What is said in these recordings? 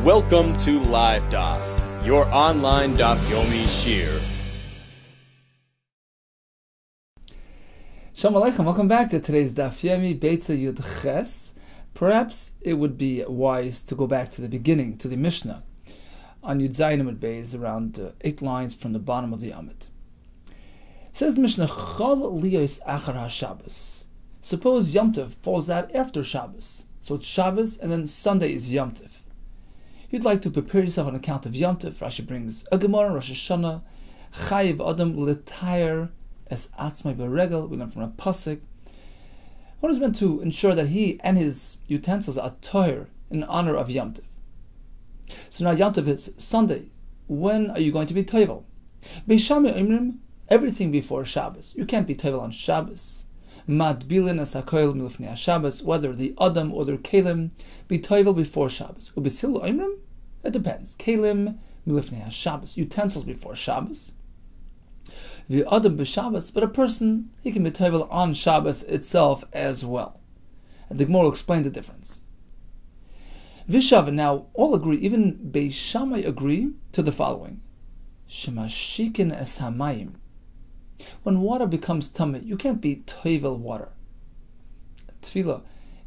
Welcome to Live Daf, your online Daf Yomi Shir. Shalom Aleichem, welcome back to today's Daf Yomi Beitzah Yud Ches. Perhaps it would be wise to go back to the beginning, to the Mishnah, on Yud Zayin Amud Beis, around 8 lines from the bottom of the Amud. Says the Mishnah, Chol liyos achar HaShabbos. Suppose Yom Tov falls out after Shabbos. So it's Shabbos, and then Sunday is Yom Tov. You'd like to prepare yourself on account of Yom Tov. Rashi brings a Gemara, Rosh Hashanah, Chayiv Adam L'Tayr Es Atzmai Beregel. We learn from a pasuk. One is meant to ensure that he and his utensils are toyer in honor of Yom Tov. So now Yom Tov is Sunday. When are you going to be toivel? Beishami Imrim, everything before Shabbos. You can't be toivel on Shabbos. Madbilin as hakoil milfnei Shabbos, whether the Adam or the Kalim be toivel before Shabbos. Ubisil Imrim, it depends. Kalim milfnei Shabbos, utensils before Shabbos. The Adam b'Shabbos, but a person, he can be toivel on Shabbos itself as well. And the Gemara will explain the difference. Vishav, now all agree, even Beis Shammai agree to the following: Shemashikin es hamayim. When water becomes tummy, you can't be toivel water. Tefillah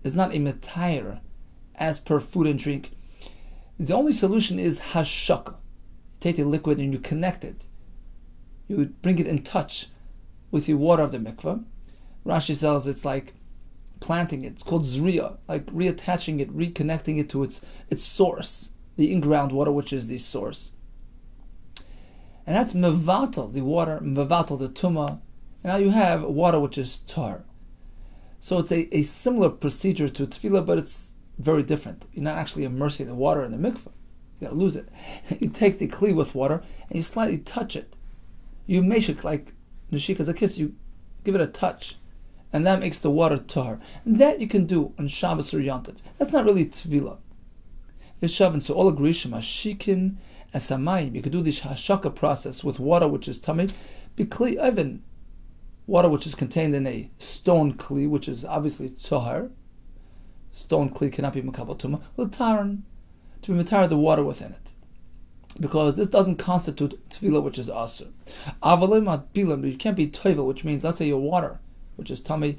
is not a metayer as per food and drink. The only solution is hashaka. You take the liquid and you connect it. You bring it in touch with the water of the mikveh. Rashi says it's like planting it. It's called zriya, like reattaching it, reconnecting it to its source, the in-ground water, which is the source. And that's mevatel, the water, mevatel, the tumah. And now you have water which is tar. So it's a similar procedure to tefillah, but it's very different. You're not actually immersing the water in the mikveh. You gotta lose it. You take the kli with water and you slightly touch it. You meshik, like neshik a kiss, you give it a touch. And that makes the water tar. And that you can do on Shabbos or Yom Tov. That's not really tefillah. And so all agree, shemashikin as hamayim. You could do this hashaka process with water which is tummy, be kli even water which is contained in a stone kli, which is obviously tzahar. Stone kli cannot be mekabel tumah. L'taran, to be metar the water within it, because this doesn't constitute tefillah, which is asur. Avalim at bilam, you can't be toivel, which means, let's say your water, which is tummy,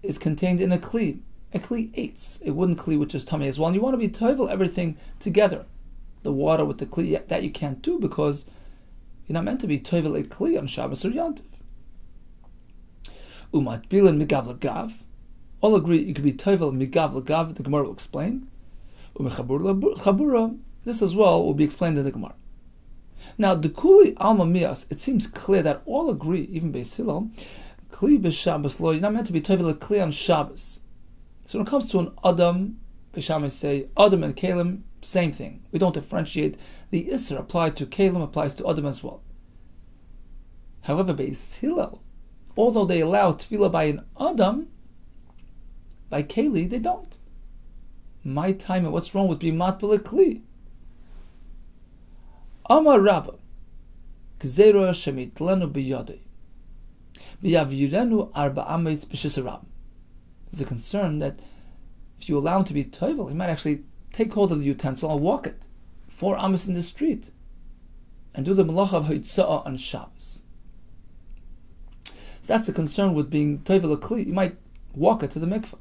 is contained in a kli eitz, a wooden kli which is tummy as well, and you want to be toivel everything together. The water with the kli, that you can't do because you're not meant to be toivel a kli on Shabbos or Yom Tov. Umat bilan migav l'gav. All agree you could be toivel migav l'gav. The Gemara will explain. Chabura. This as well will be explained in the Gemara. Now the kuli alma mias. It seems clear that all agree, even Beis Hillel, kli b'Shabbos lo. You're not meant to be toivel a kli on Shabbos. So when it comes to an Adam, Beis Shammai say Adam and Kalim, same thing. We don't differentiate. The Isser applied to Kalim applies to Adam as well. However, Beis Hillel, although they allow tefillah by an Adam, by Keli they don't. My time, and what's wrong with being matbel kli? Amar Rabba, Gzeira shemitlenu biyadei, v'yavirenu arba ames b'shisarab. There's a concern that if you allow him to be toivel, he might actually take hold of the utensil and walk it 4 amos in the street and do the malacha of hitza'ah on Shabbos. So that's a concern with being toivel kli. You might walk it to the mikveh.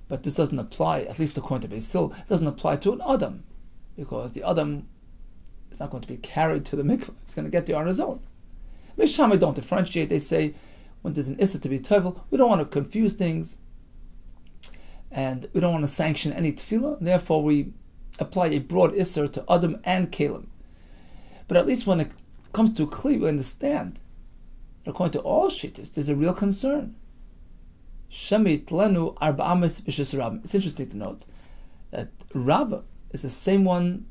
But this doesn't apply, at least according to Beis Hillel, it doesn't apply to an Adam, because the Adam is not going to be carried to the mikveh. He's going to get there on his own. Beis Shammai don't differentiate. They say when there's an issa to be toivel, we don't want to confuse things, and we don't want to sanction any tefillah. Therefore, we apply a broad isser to Adam and Kalim. But at least when it comes to kli, we understand that according to all shittas, there's a real concern. Shemit lenu arba ames b'shis rab. It's interesting to note that Rabbah is the same one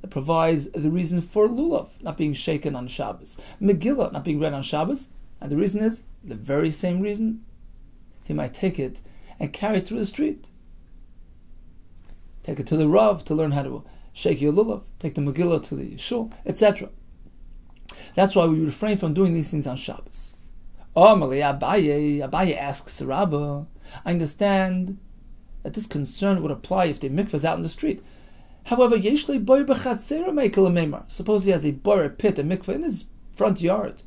that provides the reason for lulav not being shaken on Shabbos, Megillah not being read on Shabbos, and the reason is the very same reason. He might take it and carry it through the street. Take it to the Rav to learn how to shake your lulav. Take the Megillah to the shul, etc. That's why we refrain from doing these things on Shabbos. Abaye asks Rabbah, I understand that this concern would apply if the mikveh is out in the street. However, Yeshlei boy b'chatzera meikel meimar. Suppose he has a boy, a pit, a mikveh in his front yard.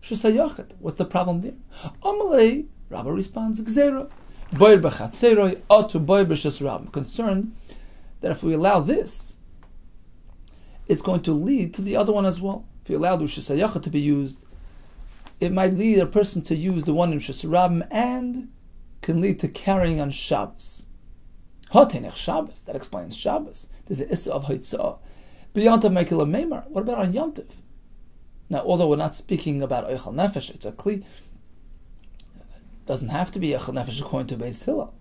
Shesayachet. What's the problem there? Amalei, Rabbi responds, Gzera. Boy b'chatzera otu boy b'shas Rab. I'm concerned that if we allow this, it's going to lead to the other one as well. If you allow the Shesayachet to be used, it might lead a person to use the one in Shas Rabim and can lead to carrying on Shabbos. Hotenech Shabbos, that explains Shabbos. There's an Issa of Hoitzah. B'Yom Tov Meikel Meimar. What about on Yom Tov? Now, although we're not speaking about Eichel Nefesh, it's a Kli. Doesn't have to be Eichel Nefesh according to Beis Hillel.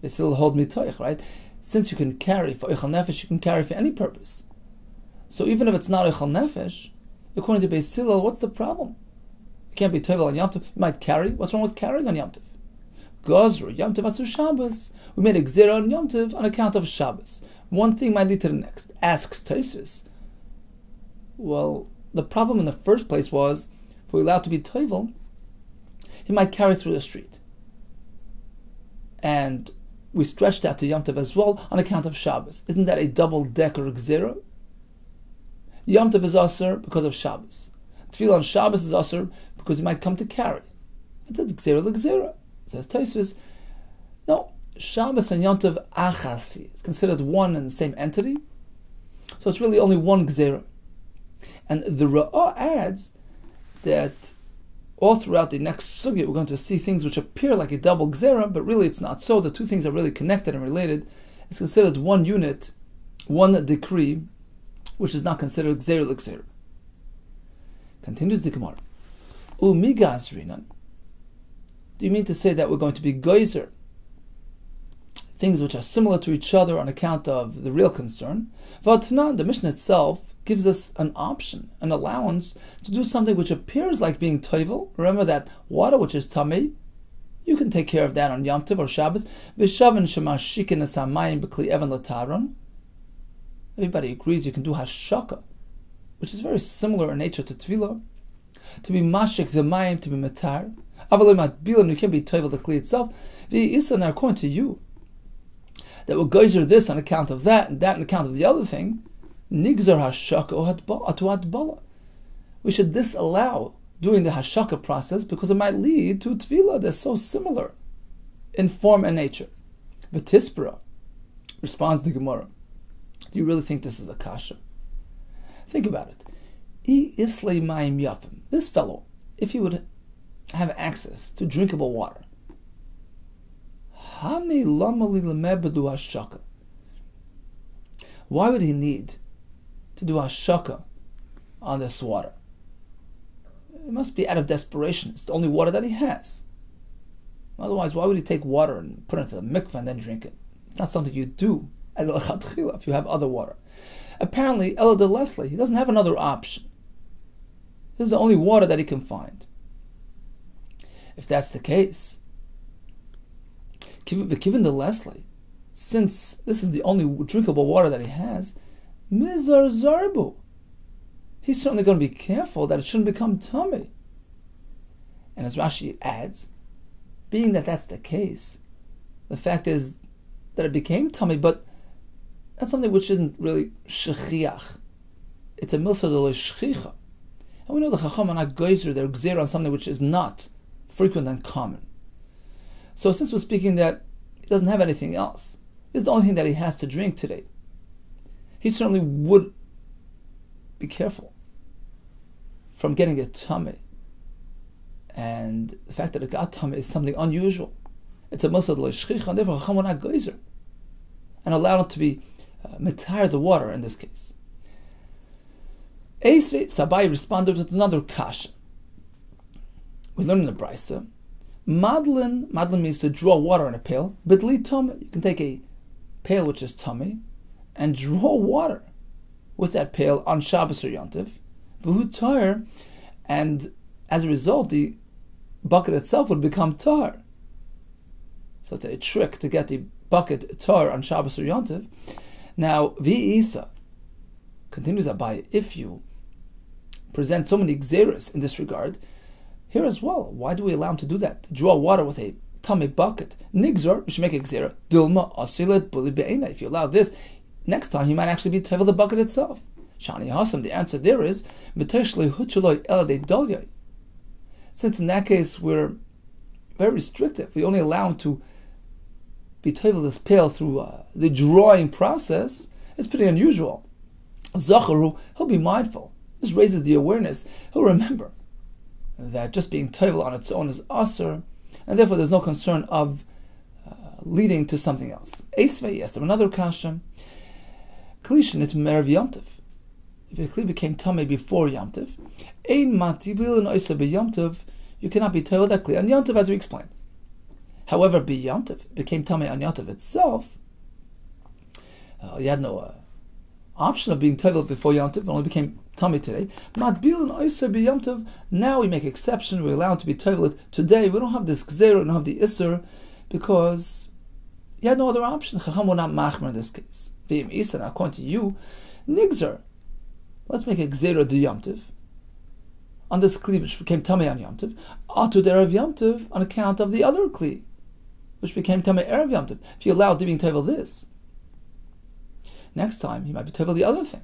Beis Hillel hold mitoich, right? Since you can carry for Eichel Nefesh, you can carry for any purpose. So even if it's not Eichel Nefesh, according to Beis Hillel, what's the problem? You can't be Tovel on Yom Tov. You might carry. What's wrong with carrying on Yom Tov? Gozru, Yom Tov Atzu Shabbos. We made a Gzera on Yom Tov on account of Shabbos. One thing might lead to the next. Asks Tosfos. Well, the problem in the first place was, if we're allowed to be Tovel, he might carry through the street. And we stretched out to Yom Tov as well on account of Shabbos. Isn't that a double-decker Gzera? Yom Tov is Aser because of Shabbos. Tefillah on Shabbos is Aser because he might come to carry. It's a Gzera l'Gzera. Says Tosfos, no, Shabbos and Yom Tov achasi. It's considered one and the same entity. So it's really only one Gzera. And the Ra'ah adds that all throughout the next sugya we're going to see things which appear like a double Gzera, but really it's not so. The two things are really connected and related. It's considered one unit, one decree, which is not considered Gzera l'Gzera. Continues the Gemara. Umigazrinan. Do you mean to say that we're going to be geyser, things which are similar to each other on account of the real concern? V'atanan, the Mishnah itself gives us an option, an allowance to do something which appears like being toivel. Remember that water which is tamei, you can take care of that on Yom Tov or Shabbos. V'shavin shemashikin esamayim b'kli even l'taron. Everybody agrees you can do hashaka, which is very similar in nature to tefillah, to be mashik the mayim, to be matar. You can't be toivel the kli itself. Now, according to you, that will geyser this on account of that, and that on account of the other thing. Nigzar hashaka hatbala. We should disallow doing the hashaka process because it might lead to tefillah. They're so similar in form and nature. V'tispera responds the Gemara. Do you really think this is a kasha? Think about it. Islay mayim yafim. This fellow, if he would have access to drinkable water, why would he need to do hashaka on this water? It must be out of desperation. It's the only water that he has. Otherwise, why would he take water and put it into the mikveh and then drink it? It's not something you do if you have other water. Apparently, Ella de Leslie, he doesn't have another option. This is the only water that he can find. If that's the case, given the Leslie, since this is the only drinkable water that he has, Mizar Zarbu, he's certainly going to be careful that it shouldn't become tummy. And as Rashi adds, being that that's the case, the fact is that it became tummy, but that's something which isn't really shechiach. It's a milsa de l'shchicha. And we know the chacham are not geyser, they're gzeir on something which is not frequent and common. So since we're speaking that he doesn't have anything else, this is the only thing that he has to drink today, he certainly would be careful from getting a tummy. And the fact that it got tummy is something unusual. It's a musad l'shchicha, and therefore chacham are not geyser, and allow him to be metar the water in this case. Eisve Sabai responded with another kasha. We learn in the Beitzah, Madlin means to draw water in a pail. Bidli tummy, you can take a pail which is tummy and draw water with that pail on Shabbos or Yom Tov. V'hu tar, and as a result, the bucket itself would become tar. So it's a trick to get the bucket tar on Shabbos or Yom Tov. Now, V'isa continues Abai, if you present so many gzeras in this regard, here as well, why do we allow him to do that? To draw water with a tummy bucket. Nigzor, we should make a gzera. Dilma asilet buli be'ena. If you allow this, next time he might actually be tevel the bucket itself. Shani Hasam, the answer there is, since in that case we're very restrictive, we only allow him to be tevel this pail through the drawing process, it's pretty unusual. Zacharu, he'll be mindful. This raises the awareness. He'll remember that just being tevel on its own is asur, and therefore there's no concern of leading to something else. Esvei, yes, another kasha. Klishin it merev yomtiv. If a kli became tamei before yomtiv, ein matibil and oisa beyomtiv, you cannot be tevel that kli on yomtiv, as we explained. However, beyomtiv became tamei on yomtiv itself. You had no option of being tevel before yomtiv. It only became tamei today. Matbil and oisa beyomtiv. Now we make exception. We allow it to be tevel today. We don't have this gzeira. We don't have the isser because you had no other option. Chacham will not machmer in this case. V'im isa, according to you, nigzer. Let's make a gzeira de yomtiv on this kli which became tamei on yomtiv, atu derav yomtiv on account of the other kli which became tamei erev yomtiv. If you allow it to be tevel this, next time you might be tevel the other thing.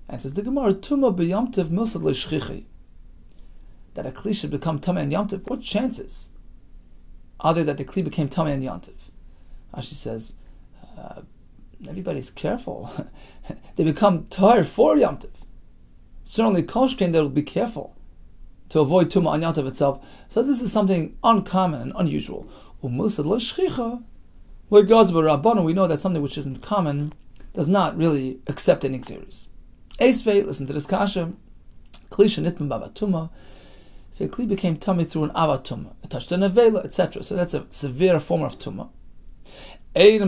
And says the Gemara, tuma b'yomtiv milsad le'shchichi, that a kli should become tamei on yomtiv. What chances are there that the kli became tamei on yomtiv? Rashi says, everybody's careful. They become tired for yomtiv. Certainly, koshkein, they'll be careful to avoid tuma on yomtiv itself. So this is something uncommon and unusual. Umilsad l'shchicha, like God's b'rabbanu, we know that something which isn't common does not really accept any xeris. Esvei, listen to this kasha. Kli shenitman b'avatuma. If a kli became tummy through an avatuma, a touched an avela, etc. So that's a severe form of tuma. You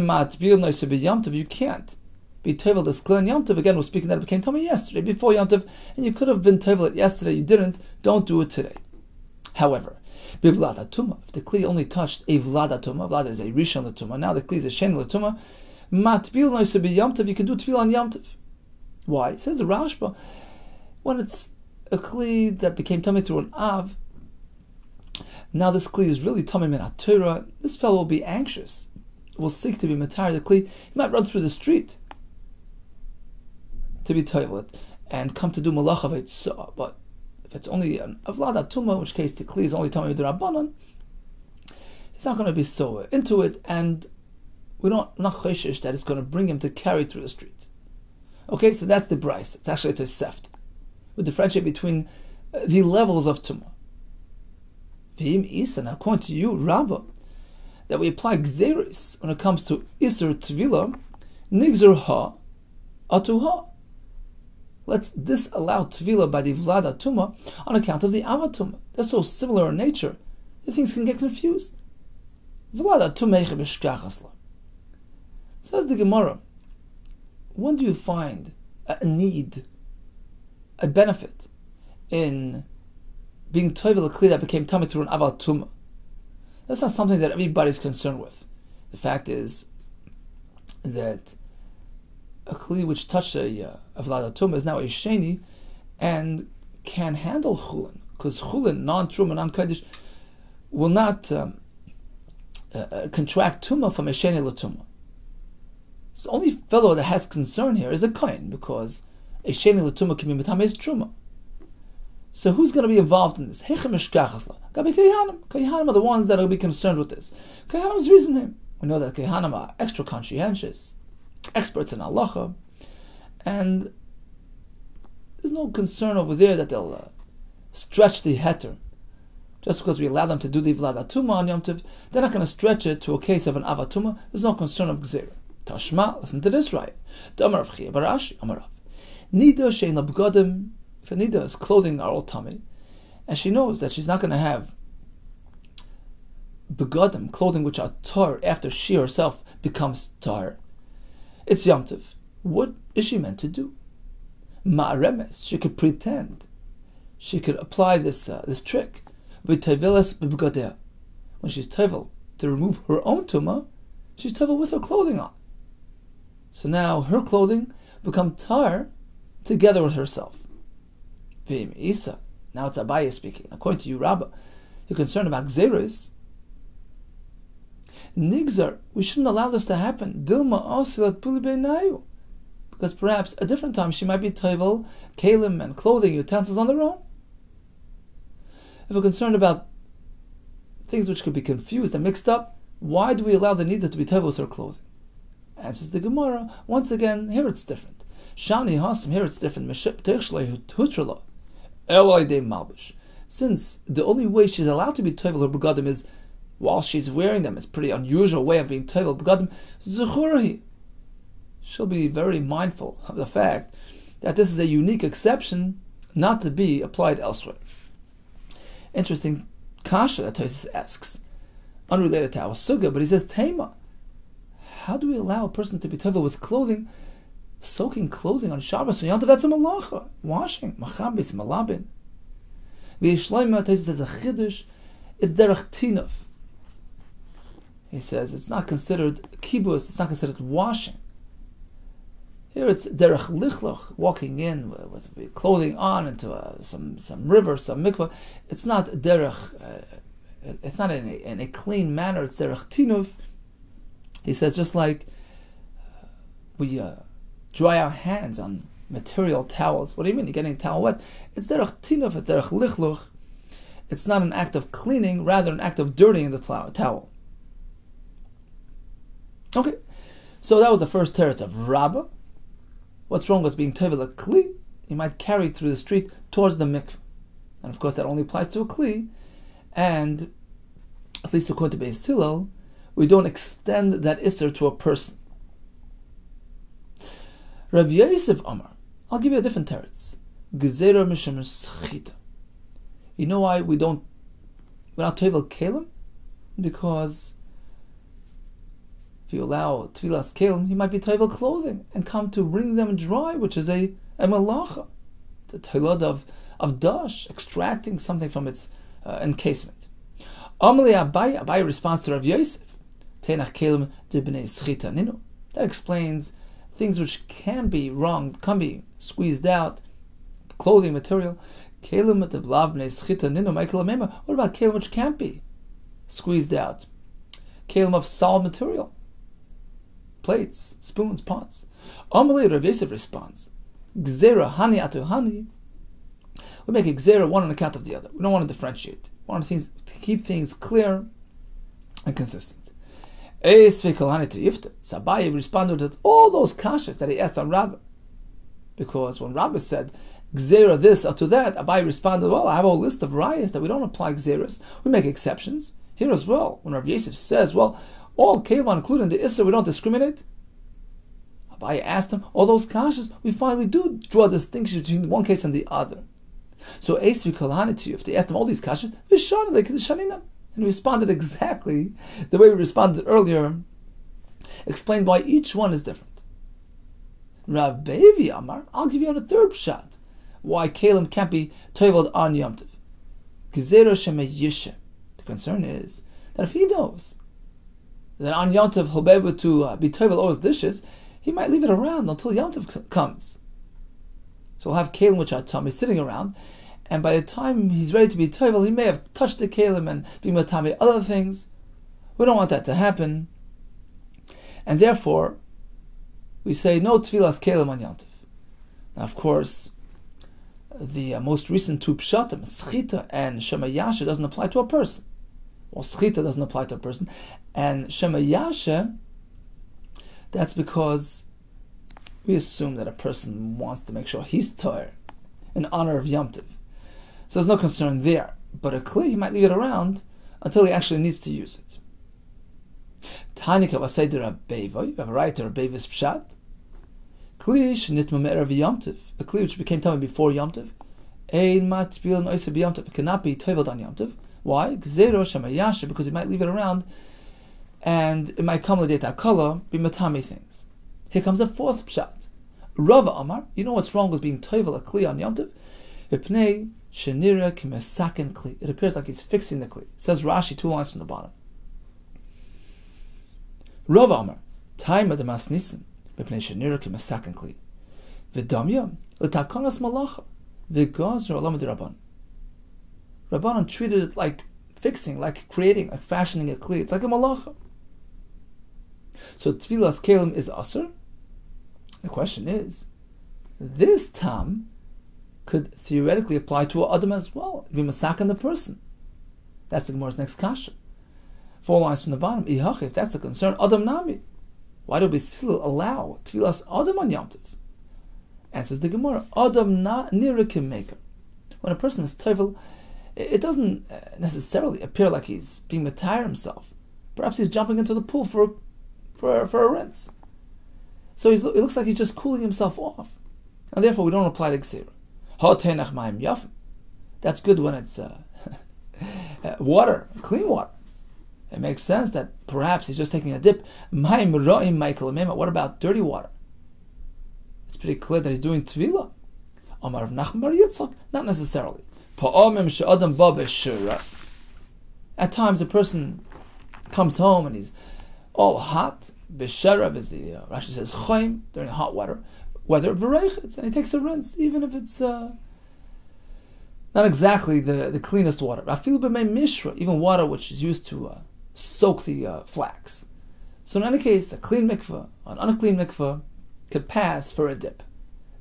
can't be tevel this kli on yomtiv. Again, we're speaking that it became tummy yesterday, before yomtiv, and you could have been tevel it yesterday. You didn't. Don't do it today. However, bivlada tuma. If the kli only touched a vlada tuma, vlada is a rishon tuma. Now the kli is a sheni tuma. Matbil noise be yomtiv. You can do tefillah on yomtiv. Why? It says the Rashba, when it's a kli that became tummy through an av, now this kli is really tummy min atura. This fellow will be anxious. Will seek to be matar the kli. He might run through the street to be toilet and come to do malacha v'etzah. But if it's only an avlada tuma, in which case the kli is only tummy d'rabbanan, he's not going to be so into it, and we don't not choshesh that it's going to bring him to carry through the street. Okay, so that's the bris. It's actually a toseft. We differentiate between the levels of tumah. V'im isa, now according to you, Rabbah, that we apply gzeris when it comes to iser tvila, nigzer ha, atu ha. Let's disallow tvila by the vlada tuma on account of the avatuma. They're so similar in nature that things can get confused. Vlada tumeche b'shkachasla. Says the Gemara, when do you find a need, a benefit in being toivel a kli that became tummy through an avatuma? That's not something that everybody's concerned with. The fact is that a kli which touched a vlada tumah is now a sheni and can handle chulin, because chulin, non-truma, non-kaddish, will not contract tumah from a sheni l'tumah. So the only fellow that has concern here is a kohen, because a sheni l'tumah can be metames truma. So who's going to be involved in this? Kehanim are the ones that will be concerned with this. Kehanim is reason him. We know that Kehanim are extra conscientious, experts in halacha, and there's no concern over there that they'll stretch the heter. Just because we allow them to do the vlada tuma on Yom Tov, they're not going to stretch it to a case of an avatuma. There's no concern of gzera. Tashma, listen to this right. Damar of Chia Barashi, Amarav. Nida shein labgadim. If Nida's clothing are all tummy, and she knows that she's not going to have begadim, clothing which are tar after she herself becomes tar, it's Yom Tov. What is she meant to do? Ma'aremes, she could pretend, she could apply this trick. V'teveles b'begadeh. When she's tevel to remove her own tumah, she's tevel with her clothing on. So now her clothing become tar together with herself. V'im Isa. Now it's Abaye speaking. According to you, Rabbah, you're concerned about Xeris. Nigzar, we shouldn't allow this to happen. Dilma osilat puli beinayu. Because perhaps a different time she might be toivel, kalim, and clothing utensils on their own. If we're concerned about things which could be confused and mixed up, why do we allow the nida to be toivel with her clothing? Answers the Gemara. Once again, here it's different. Shani Hasim, here it's different. Since the only way she's allowed to be toivel her begadim is while she's wearing them. It's a pretty unusual way of being toivel begadim. Zuchurahi. She'll be very mindful of the fact that this is a unique exception not to be applied elsewhere. Interesting kasha that Tosfos asks, unrelated to our sugya, but he says, Tema, how do we allow a person to be toivel with clothing, soaking clothing on Shabbos and Yom Tov? That's a malacha, washing, machabis, malabin. V'yishleima, Tosfos says a chiddush, it's derech tinov. He says it's not considered kibus, it's not considered washing. Here it's derech lichloch, walking in with clothing on into some river, some mikvah. It's not derech. It's not in a clean manner. It's derech tinuv. He says just like we dry our hands on material towels. What do you mean? You're getting a towel wet? It's derech tinuv. It's derech lichloch. It's not an act of cleaning, rather an act of dirtying the towel. Okay, so that was the first teretz of Rabbah. What's wrong with being toivel a kli? You might carry it through the street towards the mikveh. And of course that only applies to a kli. And at least according to Beis Hillel, we don't extend that isser to a person. Rabbi Yosef Amar, I'll give you a different teretz. Gezerah mishem schita. You know why we're not toivel kelim? Because if you allow tvilas kelim, he might be toivel clothing and come to wring them dry, which is a malacha, the toilad of dash, extracting something from its encasement. Amalei Abaye responds to Rav Yosef, Tenach kelim de bnei schita ninu. That explains things which can be wrong, can be squeezed out, clothing material. Kelim de blav bnei schita ninu ma'ikelim mema. What about kelim which can't be squeezed out? Kelim of solid material. Plates, spoons, pots. Amalei Rav Yosef responds, Gzera hani atu hani. We make a gzera one on account of the other. We don't want to differentiate. We want to keep things clear and consistent. So Abaye responded with all those kashas that he asked on Rabbah. Because when Rabbah said, Gzera this or to that, Abaye responded, well, I have a whole list of rayas that we don't apply gzeras. We make exceptions. Here as well, when Rav Yosef says, well, all kelim including the Issa, we don't discriminate. Abaye asked him, all those kashas, we find we do draw a distinction between one case and the other. So Esvi Kalhaniti, if they asked him all these kashas, and he responded exactly the way we responded earlier, explained why each one is different. Rav Bevi Amar, I'll give you a third pshat, why kelim can't be toiveld on Yom Tov. Gezerah shemeyishe. The concern is that if he knows that on Yom Tov he'll be able to be toivel all his dishes, he might leave it around until Yom Tov comes. So we'll have kelim which are tummy sitting around, and by the time he's ready to be toivel, he may have touched the kelim and be matame other things. We don't want that to happen, and therefore we say no tfilas kelim on Yom Tov. Now, of course, the most recent two pshatim, schita and shemayasha, doesn't apply to a person. Well, schita doesn't apply to a person, and shemayasha, that's because we assume that a person wants to make sure he's toyer in honor of Yom Tov. So there's no concern there. But a kli, he might leave it around until he actually needs to use it. Tanika v'aseider Rabbeivah, you have a right to Rabbeivah's pshat. Kli shenitma me'erav Yom Tov, a kli which became tummy before Yom Tov, ein matbil noisa b'Yom Tov, it cannot be toiveld on Yom Tov. Why? Gzero shemayasha, because he might leave it around and it might come l'deit hakala, be matami things. Here comes a fourth pshat. Rava Amar, you know what's wrong with being toivel a kli on Yom Tov? V'pnei shenira kimesaken kli. It appears like he's fixing the kli. It says Rashi 2 lines from the bottom. Rava Amar, taima de masnisin, v'pnei shenira kimesaken kli. V'damya l'takanas malacha, v'gazer olam d'Rabban. Rabbanan treated it like fixing, like creating, like fashioning a kli. It's like a malacha. So Tfilas Kalim is Asr. The question is, this tam could theoretically apply to an Adam as well. It'd be Masak on the person. That's the Gemara's next kasha. 4 lines from the bottom. If that's a concern, Adam Nami. Why do we still allow Tfilas Adam on Yom Tov? Answers the Gemara. Adam na nirakim maker. When a person is Tevel, it doesn't necessarily appear like he's being Matayr himself. Perhaps he's jumping into the pool for a rinse. So it looks like he's just cooling himself off. And therefore we don't apply the Gsira. Ha tenach mayim yafim. That's good when it's water, clean water. It makes sense that perhaps he's just taking a dip. Mayim ra'im Michael Amema. What about dirty water? It's pretty clear that he's doing Tvila. Amar of Nachman bar Yitzchak, not necessarily. At times a person comes home and he's all hot. B'sharav is the Rashi says chayim during hot weather v'reichitz, and he takes a rinse even if it's not exactly the cleanest water. Afilu b'mei mishra, even water which is used to soak the flax. So in any case, a clean mikveh, an unclean mikveh could pass for a dip.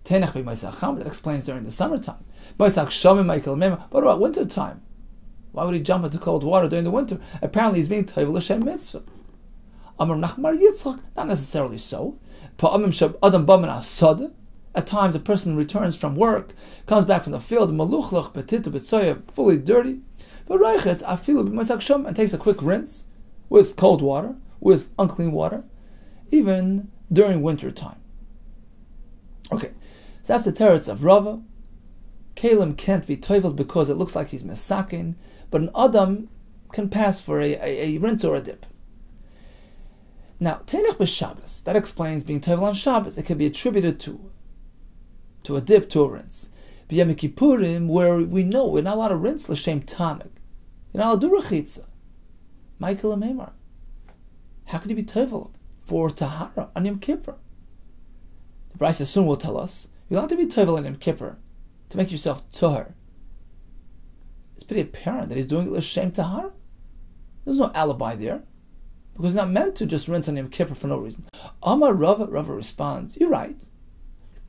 That explains during the summertime. What about winter time? Why would he jump into cold water during the winter? Apparently he's being Tevel L'Shem Mitzvah. Amar Nachman bar Yitzchak, not necessarily so. At times a person returns from work, comes back from the field, fully dirty, and takes a quick rinse with cold water, with unclean water, even during winter time. Okay, so that's the teretz of Rava. Kalim can't be toivel because it looks like he's mesakin, but an Adam can pass for a rinse or a dip. Now, Teinach b'Shabbos, that explains being toivel on Shabbos. It can be attributed to a dip, to a rinse. B'Yom Kippurim, where we know we're not allowed to rinse l'shem taneg, you're not allowed to do rechitza. Michael Amemar, how could you be toivel for tahara on Yom Kippur? The Beitzah soon will tell us you're allowed to be toivel on Yom Kippur to make yourself tahar. It's pretty apparent that he's doing it l'shem tahara. There's no alibi there, because it's not meant to just rinse on Yom Kippur for no reason. Amar Rava responds, you're right.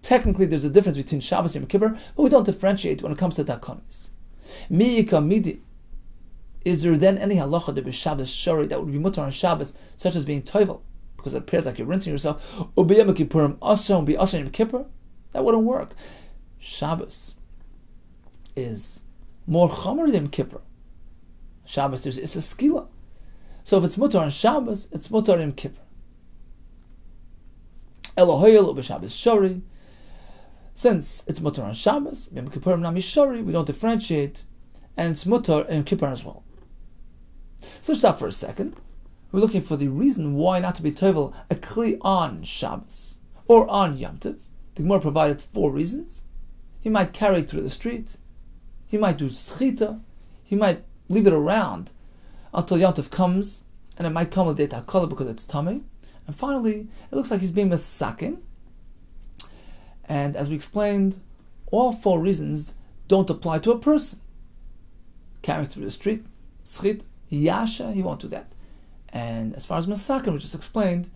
Technically, there's a difference between Shabbos and Yom Kippur, but we don't differentiate when it comes to takonis. Mi'ika midi. Is there then any halacha de b'Shabbos shari that would be mutar on Shabbos, such as being toivel, because it appears like you're rinsing yourself? Or b'Yom Kippurim asa be asa Yom Kippur? That wouldn't work. Shabbos is more chomer than Yom Kippur. Shabbos it's a skila. So if it's mutar on Shabbos, it's mutar on Yom Kippur. Elohoyel or b'Shabbos shari. Since it's mutar on Shabbos, Yom Kippurim nami shari, we don't differentiate, and it's mutar and Yom Kippur as well. So stop for a second. We're looking for the reason why not to be toivel a kli on Shabbos or on Yom Tov. The Gemara provided 4 reasons. He might carry it through the street. He might do schita. He might leave it around until Yom Tov comes, and it might come a date hakala because it's tummy. And finally, it looks like he's being mesakin. And as we explained, all 4 reasons don't apply to a person. Carrying through the street, schit, yasha, he won't do that. And as far as mesakin, we just explained,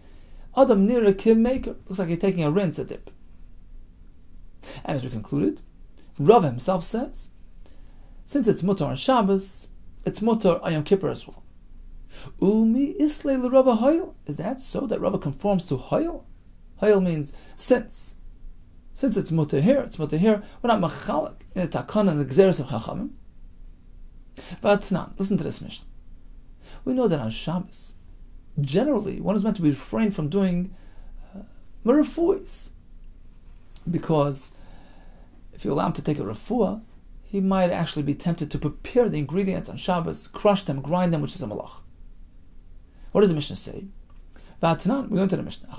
Adam nira kim maker, looks like he's taking a rinse, a dip. And as we concluded, Rav himself says, since it's mutar on Shabbos, it's mutar on Yom Kippur as well. Umi islay l'Rava hoyel. Is that so that Rava conforms to hoyel? Hoyel means since. Since it's mutar here, it's mutar here. We're not machalik in the takana and the gzeres of chachamim. But now, listen to this mission. We know that on Shabbos, generally, one is meant to be refrained from doing merafuis, because if you allow him to take a refuah, he might actually be tempted to prepare the ingredients on Shabbos, crush them, grind them, which is a malach. What does the Mishnah say? V'atanan, we learned in the Mishnah,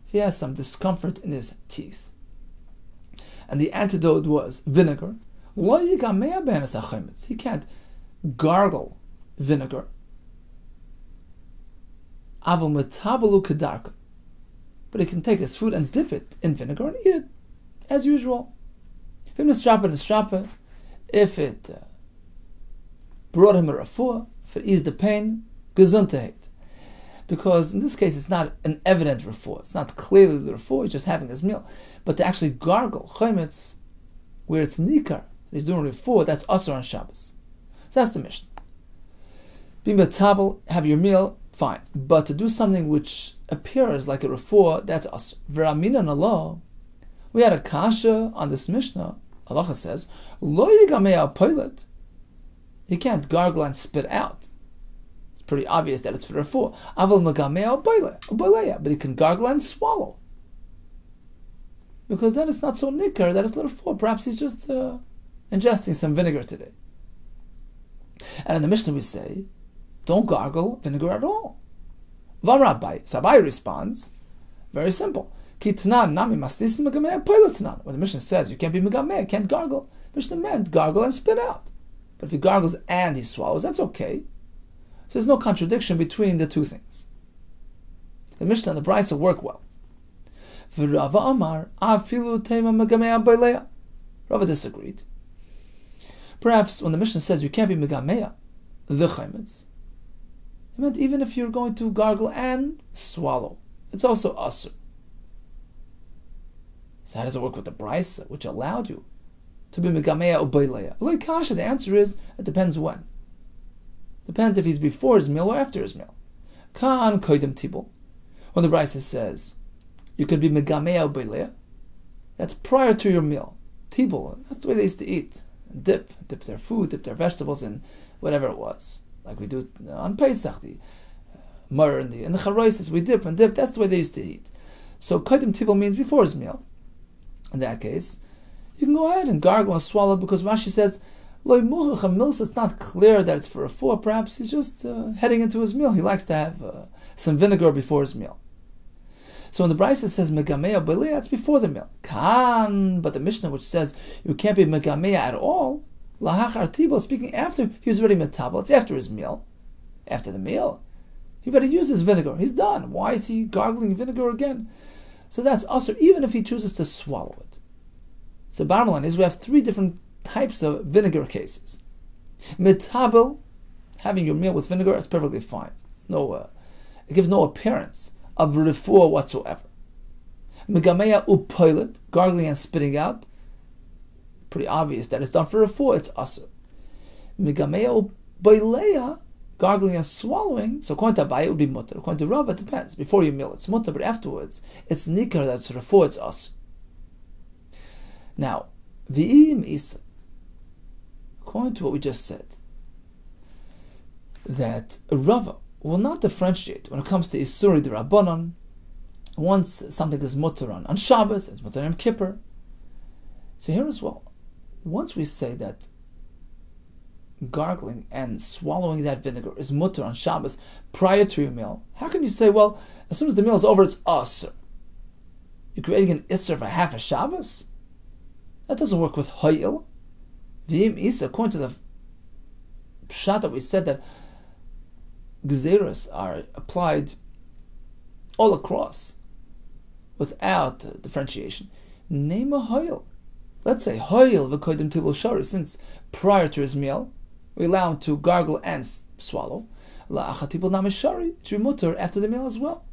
if he has some discomfort in his teeth, and the antidote was vinegar, he can't gargle vinegar. But he can take his food and dip it in vinegar and eat it as usual. If it brought him a refuah, if it eased the pain, gesundheit. because in this case it's not an evident refuah. It's not clearly the refuah, he's just having his meal. But to actually gargle chometz, where it's nikar, he's doing refuah, that's asur on Shabbos. So that's the Mishnah. Being metabel, have your meal, fine. But to do something which appears like a refuah, that's asur. V'ramina nala, we had a kasha on this Mishnah. Halacha says, lo yigamei al poilet. You can't gargle and spit out. It's pretty obvious that it's for refuah. Aval megamei al boileya, but he can gargle and swallow. Because then it's not so nicker, that it's not refuah. Perhaps he's just ingesting some vinegar today. And in the Mishnah we say, don't gargle vinegar at all. V'Rabbi, Sabai responds, very simple. Ki tanan nami mastis megamei poilet tanan. When the Mishnah says you can't be megamei, can't gargle, Mishnah meant gargle and spit out. But if he gargles and he swallows, that's okay. So there's no contradiction between the two things. The Mishnah and the Beitzah work well. V'Rava Amar afilu tema megamei boileya. Rava disagreed. Perhaps when the Mishnah says you can't be megamei, the chometz, it meant even if you're going to gargle and swallow, it's also asur. So how does it work with the Beitzah, which allowed you to be megamea or boileya? Like kasha, the answer is it depends when. Depends if he's before his meal or after his meal. Kan koidem tibul. When the Beitzah says you could be megamea or boileya, that's prior to your meal. Tibul, that's the way they used to eat. Dip their food, dip their vegetables in whatever it was, like we do on Pesach, the myrrh and the charoises. We dip and dip. That's the way they used to eat. So koidem tibul means before his meal. In that case, you can go ahead and gargle and swallow, because Rashi says, Loi muchach hamilsa, it's not clear that it's for a refuah. Perhaps he's just heading into his meal. He likes to have some vinegar before his meal. So when the Beitzah says megamea boileya, it's before the meal. Kan, but the Mishnah which says you can't be megamea at all, lahachar tibul, speaking after he was already metabel, it's after his meal. After the meal, he better use his vinegar. He's done. Why is he gargling vinegar again? So that's asur, even if he chooses to swallow it. So bottom line is we have three different types of vinegar cases. Metabel, having your meal with vinegar, is perfectly fine. It gives no appearance of refuah whatsoever. Megamea upoilet, gargling and spitting out, pretty obvious that it's done for refuah, it's asur. Megamea uboileya, gargling and swallowing, so according to Abaye it would be mutter. According to Rava, it depends. Before your meal it's mutter, but afterwards it's nikar, that's refuah, it's asur. Now, v'im isa, according to what we just said, that Rava will not differentiate when it comes to isuri de rabbanon. Once something is mutter on Shabbos, it's mutter on Kippur. So here as well, once we say that gargling and swallowing that vinegar is mutter on Shabbos prior to your meal, how can you say, well, as soon as the meal is over, it's asur? You're creating an isser for half a Shabbos? That doesn't work with hayil. V'im isa, according to the pshat that we said that gzeros are applied all across without differentiation. Name a hayil. Let's say hayil v'koidem tibul shari, since prior to his meal we allow him to gargle and swallow. La'achat tibul namish shari, to be mutter after the meal as well.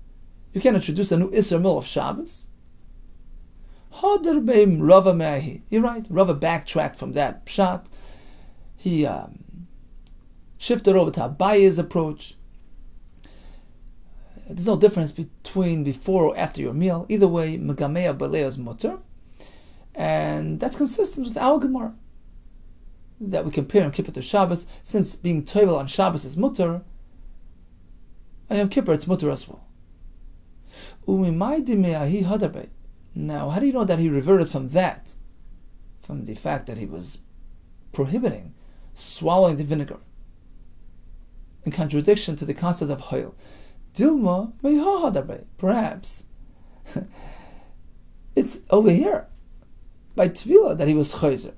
You can't introduce a new isser meal of Shabbos. Hadar beim Rava me'ahi. You're right. Rava backtracked from that pshat. He shifted over to Abaye's approach. There's no difference between before or after your meal. Either way, megamea boileya is mutter, and that's consistent with our Gemara that we compare Yom Kippur to Shabbos. Since being tovel on Shabbos is mutter, on Yom Kippur it's mutter as well. Now, how do you know that he reverted from that? From the fact that he was prohibiting swallowing the vinegar, in contradiction to the concept of hayil. Dilma meiha, perhaps it's over here by tefillah that he was chayzer.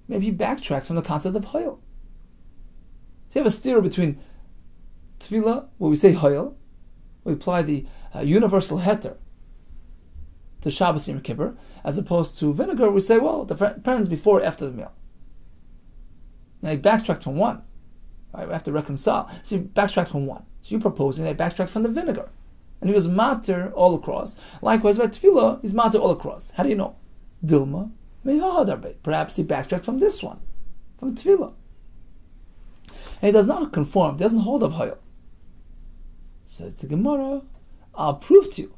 Maybe he backtracked from the concept of hayil. So you have a steer between tefillah, where we say hayil, we apply the universal heter to Shabbos and Yom Kippur, as opposed to vinegar, we say, well, it depends before or after the meal. Now he backtracked from one. Right? We have to reconcile. So he backtracked from one. So you're proposing they backtrack from the vinegar. And he was matir all across. Likewise, by tefillah, he's matir all across. How do you know? Dilma mehadarbe. Perhaps he backtracked from this one, from tefillah. And he does not conform, doesn't hold of hayel. So it's the Gemara, I'll prove to you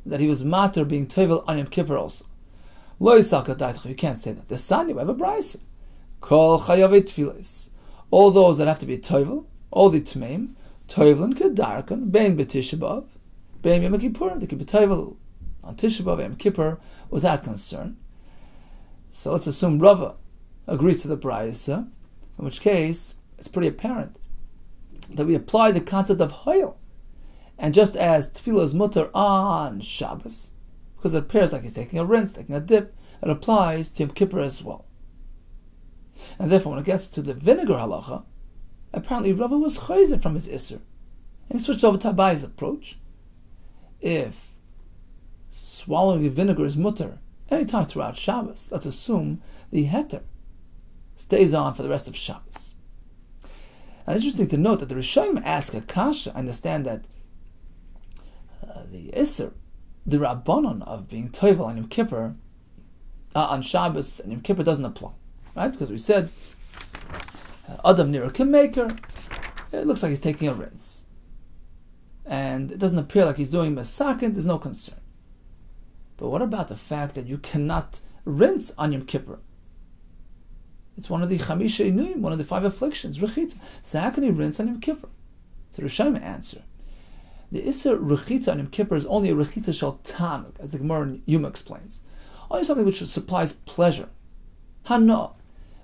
that he was matir being tevel on Yom Kippur also. Lo yisaka daitach, you can't say that. The Sanya, we have a brayse. Kol chayavei tefillas. All those that have to be tevel, all the tmeim, tevelin kedarkan, bein b'tisha b'av, bein Yom Kippur, they can be tevel on Tisha B'av, Yom Kippur, without concern. So let's assume Rava agrees to the brayse, in which case it's pretty apparent that we apply the concept of hayel. And just as tefillah is mutter on Shabbos, because it appears like he's taking a rinse, taking a dip, it applies to Yom Kippur as well. And therefore, when it gets to the vinegar halacha, apparently Rava was chayzer from his isser, and he switched over to Abai's approach. If swallowing vinegar is mutter anytime throughout Shabbos, let's assume the heter stays on for the rest of Shabbos. And it's interesting to note that the Rishonim ask a kasha. I understand that the Isser, the Rabbanon of being Toivel on Yom Kippur, on Shabbos and Yom Kippur doesn't apply, right? Because we said Adam Nira Kimmaker, it looks like he's taking a rinse, and it doesn't appear like he's doing Mesakin. There's no concern. But what about the fact that you cannot rinse on Yom Kippur? It's one of the Chamisha Inuyim, one of the 5 afflictions, Rechitza. So how can he rinse on Yom Kippur? So the Rishonim answer, the Isser Rechitza on Yom Kippur is only a Rechitza Shel Tanug, as the Gemara in Yuma explains. Only something which supplies pleasure. Hana.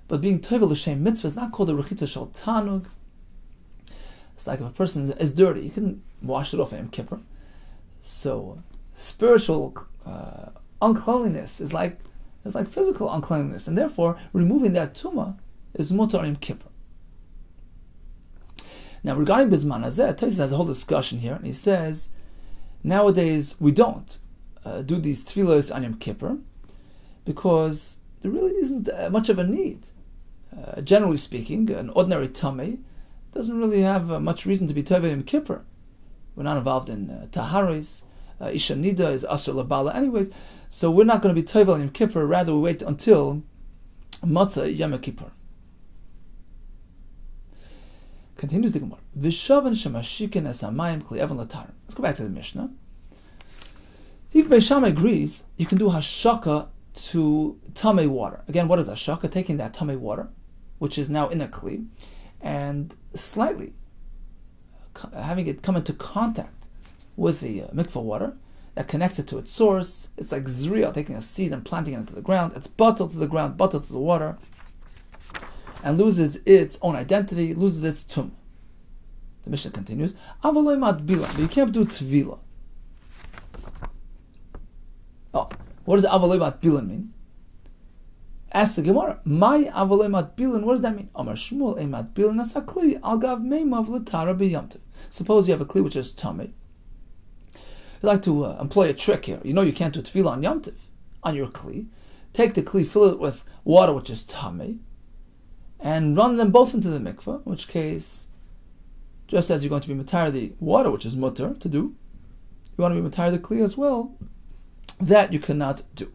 But being Tovel L'Shem Mitzvah is not called a Rechitza Shel Tanug. It's like if a person is dirty, you can wash it off on Yom Kippur. So spiritual uncleanliness is like physical uncleanliness, and therefore removing that tumah is mutar on Yom Kippur. Now, regarding Bizman Hazeh, Tosfos has a whole discussion here, and he says nowadays we don't do these tefillos on Yom Kippur because there really isn't much of a need. Generally speaking, an ordinary tamei doesn't really have much reason to be tevel Yom Kippur. We're not involved in taharis. Isha Nida is Asr Labala anyways, so we're not going to be Toivel Yom Kippur, rather we wait until Matzah Yom Kippur. Continues the Gemara. V'shavan shemashikin es hamayim kli even l'tarim. Let's go back to the Mishnah. If Beis Shammai agrees, you can do hashaka to tamei water. Again, what is hashaka? Taking that tamei water, which is now in a kli, and slightly having it come into contact with the mikvah water that connects it to its source. It's like zriya, taking a seed and planting it into the ground. It's bottled to the ground, bottled to the water, and loses its own identity, loses its tum. The Mishnah continues, Avaloi matbila, but you can't do tvila. Oh, what does Avaloi matbilan mean? Ask the Gemara, my Avaloi matbilan, what does that mean? Amar Shmuel e matbilan as hakli, al gav meimav l'tara b'yamtiv. Suppose you have a kli which is tummy. You like to employ a trick here. You know you can't do tefillah on Yom Tov, on your kli. Take the kli, fill it with water which is tamei, and run them both into the mikveh, in which case, just as you're going to be matar the water which is mutter to do, you want to be matar the kli as well. That you cannot do.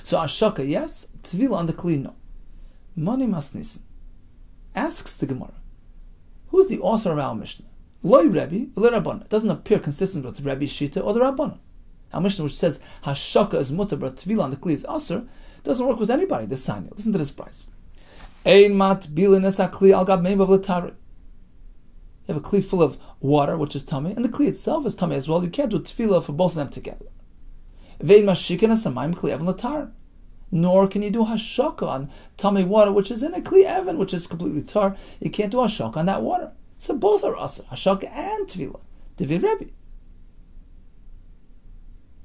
So ashaka, yes. Tefillah on the kli, no. Mani masnisin. Asks the Gemara, who is the author of our Mishnah? Loi Rebbe, Loi Rabbanan. It doesn't appear consistent with Rebbe Shita or the Rabbanan. Our Mishnah, which says hashaka is mutter, but tefillah on the kli is aser, doesn't work with anybody. The sign. Listen to this price. Ein mat bilin es hakli al gab meimav l'tari. You have a kli full of water, which is tummy, and the kli itself is tummy as well. You can't do tefillah for both of them together. Vein mashikin es hamayim kli evan l'tar. Nor can you do hashaka on tummy water, which is in a kli evan, which is completely tar. You can't do hashaka on that water. So both are aser, hashaka and tefillah. Divi Rebbe.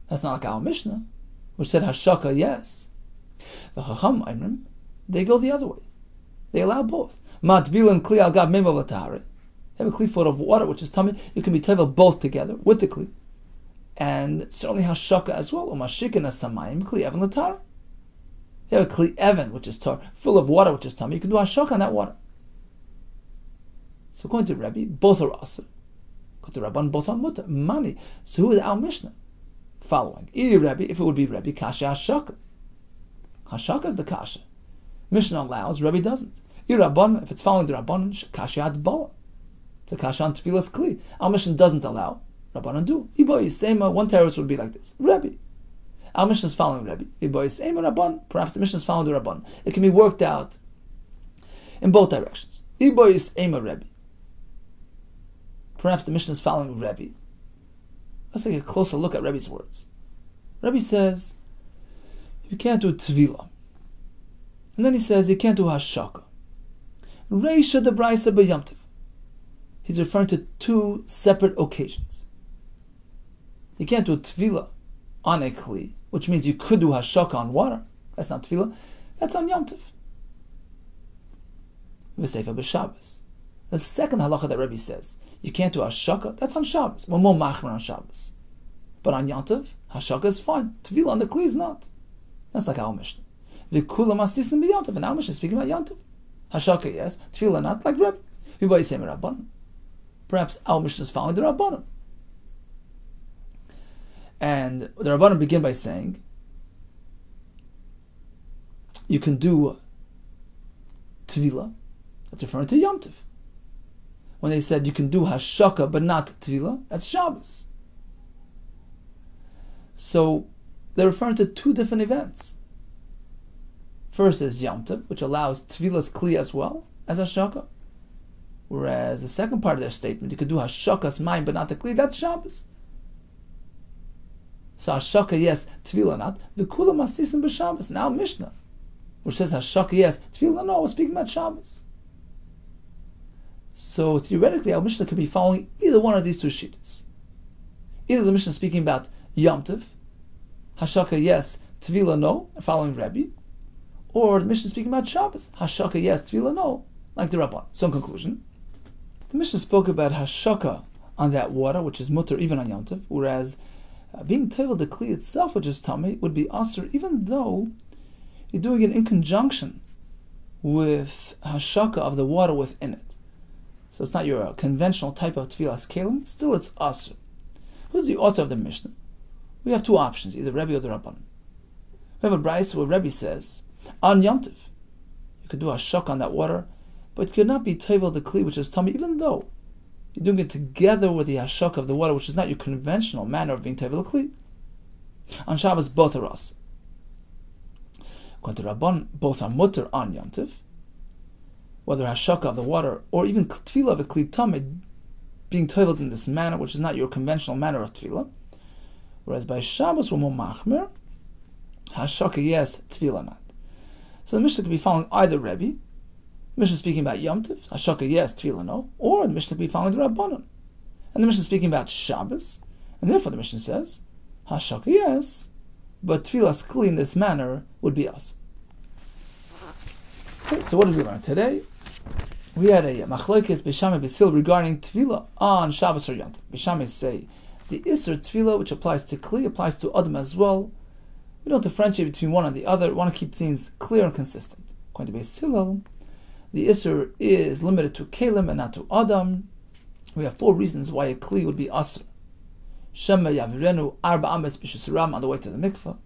That's not like our Mishnah, which said hashaka, yes. The Chacham Aimrim, they go the other way. They allow both. Mat bilan kli al gab meimav l'tari. You have a kli full of water, which is tummy. You can be tevel both together with the kli, and certainly hashaka as well. Umashikin asamayim kli evan l'tar. You have a kli evan, which is tar, full of water, which is tummy. You can do hashaka on that water. So according to Rabbi, both are Asr. According to Rabban, both are Mutter. Mani. So who is our Mishnah following? Either Rabbi, if it would be Rabbi, Kasha Hashaka. Hashaka is the Kasha. Mishnah allows, Rabbi doesn't. Either Rabban, if it's following the Rabban, Kasha Adbala. It's a Kasha on Tfilas Kli. Our Mishnah doesn't allow. Rabbanan do. Ibo Yisema, one terrorist would be like this. Rabbi. Our Mishnah is following Rabbi. Ibo Yisema Rabban. Perhaps the Mishnah is following the Rabban. It can be worked out in both directions. Ibo Yisema Rabbi. Perhaps the Mishnah is following Rabbi. Let's take a closer look at Rabbi's words. Rabbi says, you can't do Tvila. And then he says, you can't do Hashaka. Reisha de Braisa b'Yamtiv. He's referring to two separate occasions. You can't do Tvila on a Kli, which means you could do Hashaka on water. That's not Tvila. That's on Yamtiv. V'Seifa b'Shabbos. The second halacha that Rabbi says, you can't do Hashaka, that's on Shabbos. We're more machmer on Shabbos. But on Yantiv, Hashaka is fine. Tvila on the Kli is not. That's like our Mishnah. V'kula masisim b'Yantiv. And our Mishnah is speaking about Yantiv. Hashaka, yes. Tvila not, like Rabbi. V'bo yisem Rabbanan. Perhaps our Mishnah is following the Rabbanan. And the Rabbanan begin by saying, you can do Tvila. That's referring to Yamtiv. When they said you can do Hashaka but not Tvila, that's Shabbos. So they're referring to two different events. First is Yom Tov, which allows Tvilas Kli as well as Hashaka. Whereas the second part of their statement, you could do Hashakas Mayim but not the Kli, that's Shabbos. So Hashaka yes, Tvila not. V'kula masisim b'Shabbos. Now Mishnah, which says Hashaka yes, Tvila no, we're speaking about Shabbos. So theoretically, our Mishnah could be following either one of these two shittas. Either the Mishnah is speaking about Yom Tov, Hashaka yes, Tvila no, following Rabbi, or the Mishnah is speaking about Shabbos, Hashaka yes, Tvila no, like the Rabban. So in conclusion, the Mishnah spoke about Hashaka on that water, which is mutter even on Yom Tov, whereas being tevel the Kli itself, which is Tamei, would be Asr, even though you're doing it in conjunction with Hashaka of the water within it. So it's not your conventional type of Tfilas Kelim, still it's Asr. Who's the author of the Mishnah? We have two options, either Rebbe or the Rabban. We have a Beitzah where Rebbe says, on Yom Tov, you could do Hashaka on that water, but it could not be tevel the Kli, which is Tamei, even though you're doing it together with the Hashaka of the water, which is not your conventional manner of being tevel the Kli. On Shabbos, both are Asr. According to Rabban, both are mutter on Yom Tov, whether Hashaka of the water or even Tefillah of a Kli Tamei being teveled in this manner, which is not your conventional manner of Tefillah. Whereas by Shabbos we're more machmer, Hashaka yes, Tefillah not. So the Mishnah could be following either Rebbe, the Mishnah speaking about Yom Tov, Hashaka yes, Tefillah no, or the Mishnah could be following the Rabbanon. And the Mishnah speaking about Shabbos, and therefore the Mishnah says, Hashaka yes, but Tefillah's Kli in this manner would be us. Okay, so what did we learn today? We had a machlokes Beishamai Basil regarding Tefillah on Shabbos or Yom Tov. Beishamai say the Isser Tefillah, which applies to Kli, applies to Adam as well. We don't differentiate between one and the other. We want to keep things clear and consistent. According to Beis Hillel, the Isser is limited to Kalim and not to Adam. We have four reasons why a Kli would be Asr. Shema Yavirenu Arba Ames B'Shisuram on the way to the mikveh.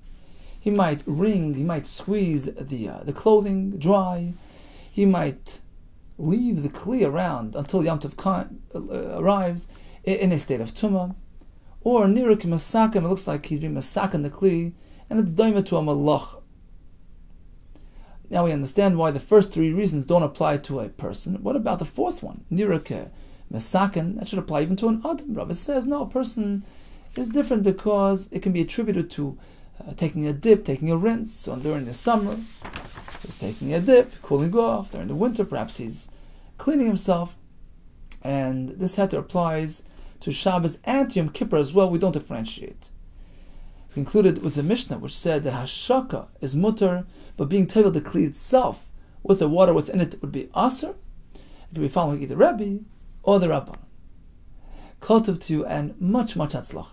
He might wring, he might squeeze the clothing dry. He might leave the Kli around until Yom Tov arrives in a state of Tumah. Or Nirik Masakim, it looks like he's being Masakin the Kli, and it's Daima to a Malach. Now we understand why the first three reasons don't apply to a person. What about the fourth one? Nirik Masakin, that should apply even to an Adam. Rabbi says, no, a person is different because it can be attributed to taking a dip, taking a rinse. So during the summer, he's taking a dip, cooling off. During the winter, perhaps he's cleaning himself. And this heter applies to Shabbos and to Yom Kippur as well. We don't differentiate. We concluded with the Mishnah, which said that Hashaka is mutter, but being tevel the Kli itself with the water within it would be Asr. It could be following either Rebbe or the Rabban. Kol tov to you and much, much hatzlach.